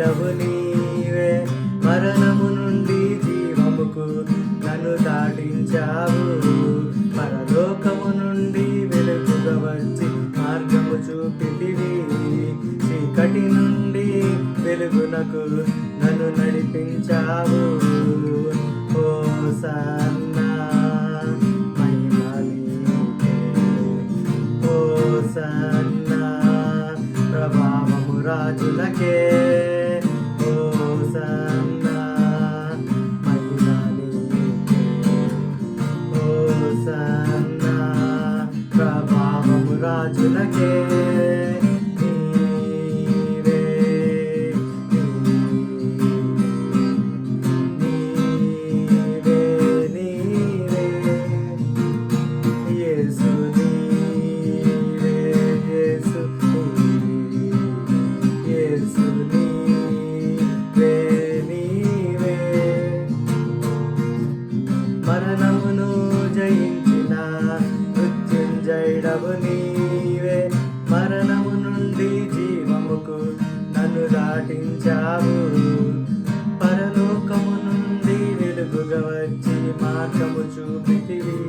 జయించినవు నీవే, మరణము నుండి జీవముకు నన్ను దాటించావు. పరలోకము నుండి వెలుగుగా వచ్చి మార్గము చూపితివి, చీకటి నుండి వెలుగునకు నన్ను నడిపించావు. హోసన్నా మహిమ నీకే, హోసన్నా ప్రభావము రాజులకే, హోసన్నా మహిమ నీకే, హోసన్నా ప్రభావము రాజులకే. మరణమును జయించిన మృత్యుంజయుడవు నీవే, మరణము నుండి జీవముకు నన్ను దాటించావు. పరలోకము నుండి వెలుగుగా వచ్చి మార్గము చూపితివి,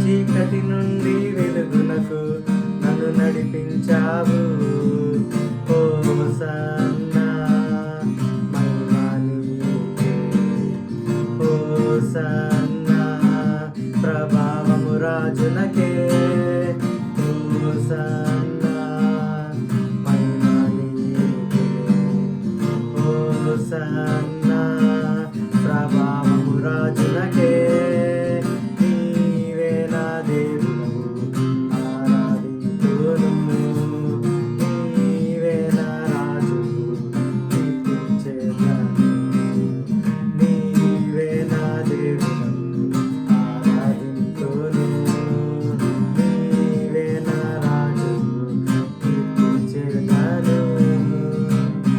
చీకటి నుండి వెలుగునకు నన్ను నడిపించావు.